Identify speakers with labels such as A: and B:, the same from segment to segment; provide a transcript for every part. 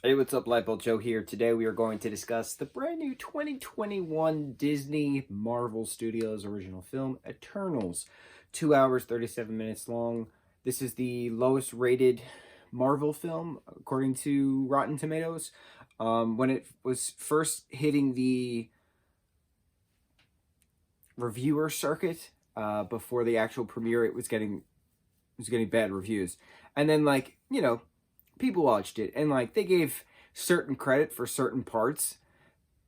A: Hey, what's up, lightboltjoe here. Today we are going to discuss the brand new 2021 Disney Marvel Studios original film, Eternals. 2 hours, 37 minutes long. This is the lowest rated Marvel film, according to Rotten Tomatoes. When it was first hitting the reviewer circuit, before the actual premiere, it was getting bad reviews. And then, people watched it, and they gave certain credit for certain parts,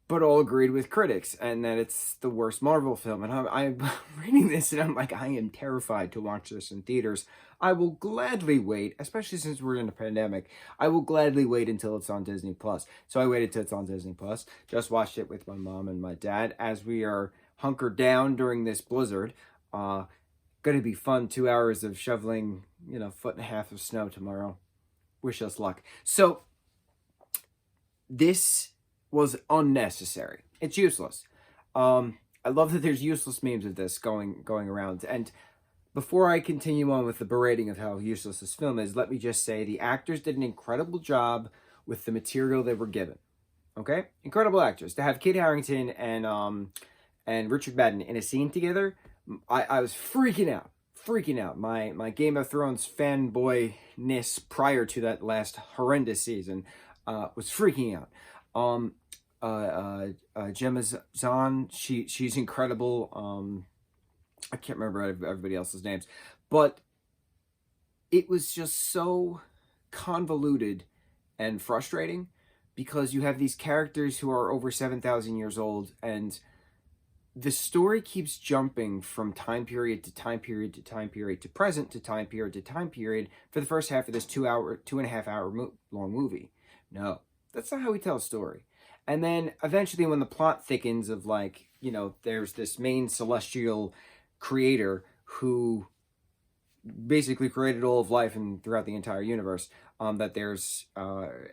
A: but all agreed with critics, and that it's the worst Marvel film. And I'm reading this, and I'm like, I am terrified to watch this in theaters. I will gladly wait, especially since we're in a pandemic. I will gladly wait until it's on Disney Plus. So I waited till it's on Disney Plus. Just watched it with my mom and my dad as we are hunkered down during this blizzard. Gonna be fun. 2 hours of shoveling, 1.5 feet of snow tomorrow. Wish us luck. So, this was unnecessary. It's useless. I love that there's useless memes of this going around. And before I continue on with the berating of how useless this film is, let me just say the actors did an incredible job with the material they were given. Okay? Incredible actors. To have Kit Harington and Richard Madden in a scene together, I was freaking out. My Game of Thrones fanboyness prior to that last horrendous season was freaking out. Gemma Zahn, she's incredible. I can't remember everybody else's names, but it was just so convoluted and frustrating because you have these characters who are over 7,000 years old, and the story keeps jumping from time period to time period to time period to present to time period to time period for the first half of this 2.5 hour long movie. No, that's not how we tell a story. And then eventually when the plot thickens of there's this main celestial creator who basically created all of life and throughout the entire universe, that there's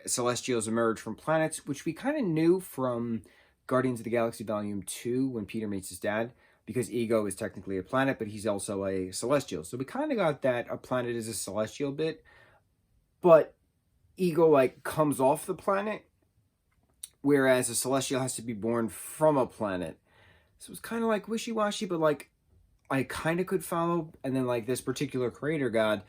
A: celestials emerge from planets, which we kind of knew from Guardians of the Galaxy Volume 2 when Peter meets his dad, because Ego is technically a planet, but he's also a celestial. So we kind of got that a planet is a celestial bit, but Ego comes off the planet, whereas a celestial has to be born from a planet. So it's kind of wishy-washy, but I kind of could follow. And then this particular creator god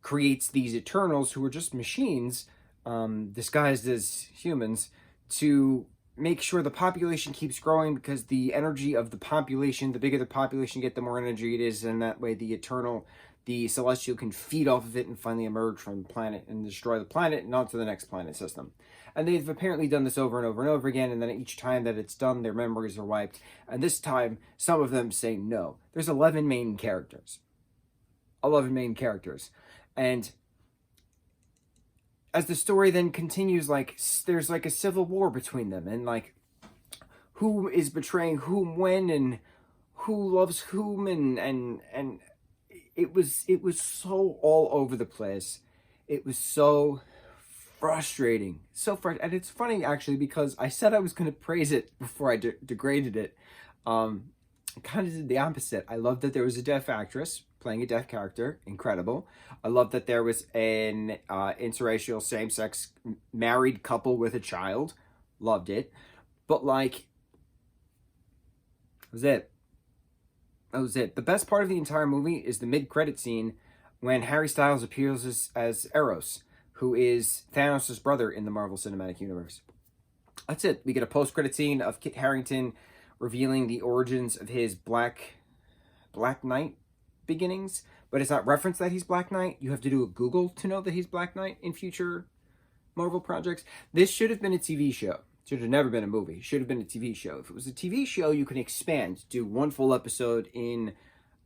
A: creates these Eternals who are just machines, disguised as humans, to make sure the population keeps growing, because the energy of the population, the bigger the population get, the more energy it is, and that way the celestial can feed off of it and finally emerge from the planet and destroy the planet and onto the next planet system. And they've apparently done this over and over and over again, and then each time that it's done, their memories are wiped. And this time, some of them say no. There's 11 main characters. 11 main characters. And as the story then continues, there's a civil war between them, and who is betraying whom when, and who loves whom, and it was so all over the place. It was so frustrating. And it's funny actually, because I said I was going to praise it before I degraded it. I kind of did the opposite. I loved that there was a deaf actress playing a deaf character. Incredible. I love that there was an interracial same-sex married couple with a child. Loved it. But that was it. That was it. The best part of the entire movie is the mid-credit scene when Harry Styles appears as Eros, who is Thanos' brother in the Marvel Cinematic Universe. That's it. We get a post-credit scene of Kit Harington revealing the origins of his Black Knight beginnings, but it's not referenced that he's Black Knight. You have to do a Google to know that he's Black Knight in future Marvel projects. This should have been a TV show. Should have never been a movie. Should have been a TV show. If it was a TV show, you can expand. Do one full episode in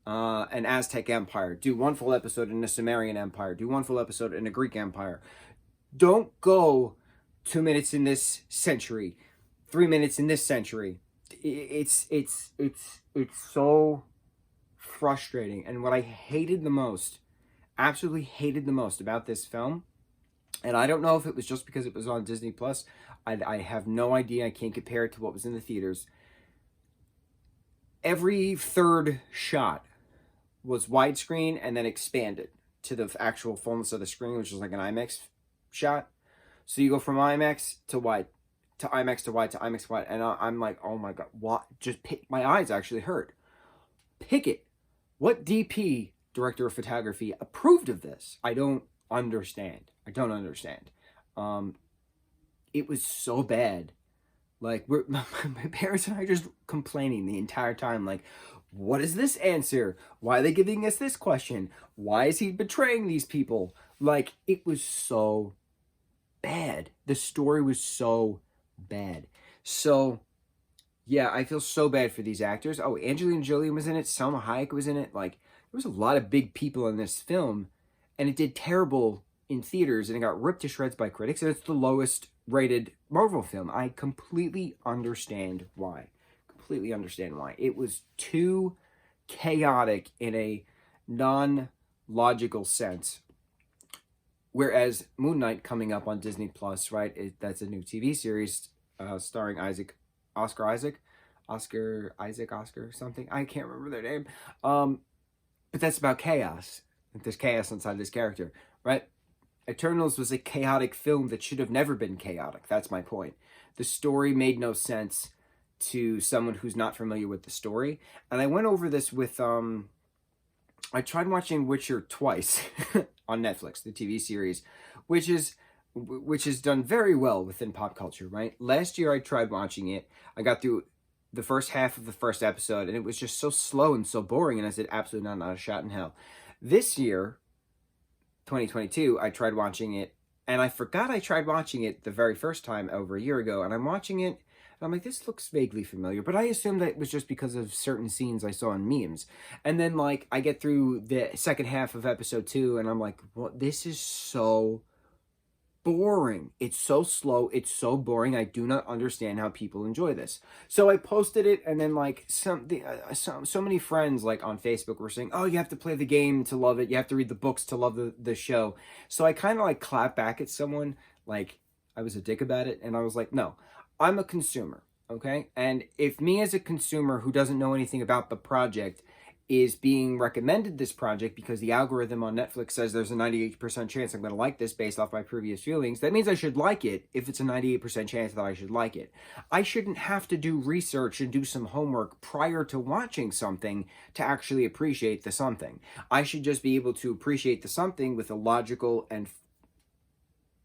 A: an Aztec Empire. Do one full episode in a Sumerian Empire. Do one full episode in a Greek Empire. Don't go 2 minutes in this century, 3 minutes in this century. It's so frustrating. And what I hated the most, absolutely hated the most about this film, and I don't know if it was just because it was on Disney Plus. I have no idea. I can't compare it to what was in the theaters. Every third shot was widescreen and then expanded to the actual fullness of the screen, which is like an IMAX shot. So you go from IMAX to wide, to IMAX to wide, to IMAX to wide, and I'm like, oh my god, what? Just pick. My eyes actually hurt. Pick it. What DP, director of photography, approved of this? I don't understand. I don't understand. It was so bad. Like, my parents and I are just complaining the entire time. Like, what is this answer? Why are they giving us this question? Why is he betraying these people? Like, it was so bad. The story was so bad. So, yeah, I feel so bad for these actors. Oh, Angelina Jolie was in it. Salma Hayek was in it. Like, there was a lot of big people in this film, and it did terrible in theaters, and it got ripped to shreds by critics, and it's the lowest rated Marvel film. I completely understand why. Completely understand why. It was too chaotic in a non-logical sense. Whereas Moon Knight, coming up on Disney Plus, right? That's a new TV series starring Oscar Isaac, something. I can't remember their name. But that's about chaos. There's chaos inside this character, right? Eternals was a chaotic film that should have never been chaotic. That's my point. The story made no sense to someone who's not familiar with the story. And I went over this with, I tried watching Witcher twice on Netflix, the TV series, which is done very well within pop culture, right? Last year I tried watching it. I got through the first half of the first episode, and it was just so slow and so boring, and I said, absolutely not a shot in hell. This year, 2022, I tried watching it, and I forgot I tried watching it the very first time over a year ago, and I'm watching it, and I'm like, this looks vaguely familiar, but I assumed that it was just because of certain scenes I saw in memes. And then, like, I get through the second half of episode 2, and I'm like, well, this is so boring. It's so slow. It's so boring. I do not understand how people enjoy this. So I posted it, and then like so many friends like on Facebook were saying, oh, you have to play the game to love it. You have to read the books to love the show. So I kind of like clapped back at someone, like I was a dick about it. And I was like, no, I'm a consumer. Okay. And if me as a consumer who doesn't know anything about the project is being recommended this project because the algorithm on Netflix says there's a 98% chance I'm going to like this based off my previous feelings, that means I should like it if it's a 98% chance that I should like it. I shouldn't have to do research and do some homework prior to watching something to actually appreciate the something. I should just be able to appreciate the something with a logical and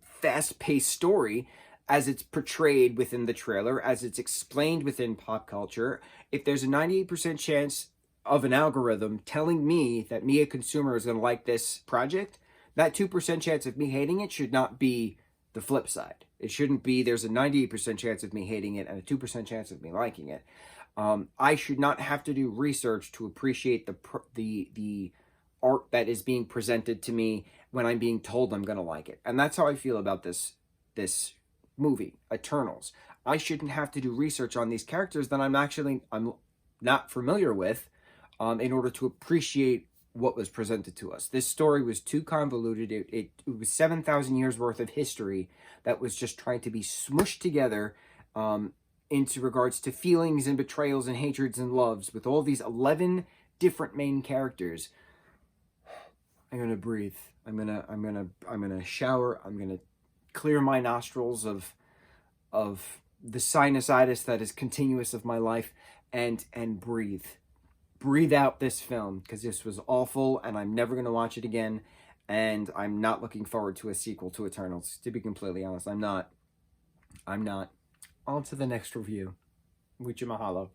A: fast-paced story as it's portrayed within the trailer, as it's explained within pop culture. If there's a 98% chance of an algorithm telling me that me, a consumer, is going to like this project, that 2% chance of me hating it should not be the flip side. It shouldn't be there's a 98% chance of me hating it and a 2% chance of me liking it. I should not have to do research to appreciate the art that is being presented to me when I'm being told I'm going to like it. And that's how I feel about this movie, Eternals. I shouldn't have to do research on these characters that I'm not familiar with, in order to appreciate what was presented to us. This story was too convoluted. It was 7,000 years worth of history that was just trying to be smushed together into regards to feelings and betrayals and hatreds and loves with all these 11 different main characters. I'm gonna breathe. I'm gonna shower. I'm gonna clear my nostrils of the sinusitis that is continuous of my life, and breathe. Breathe out this film, because this was awful, and I'm never going to watch it again, and I'm not looking forward to a sequel to Eternals. To be completely honest, I'm not. On to the next review. Mucho mahalo.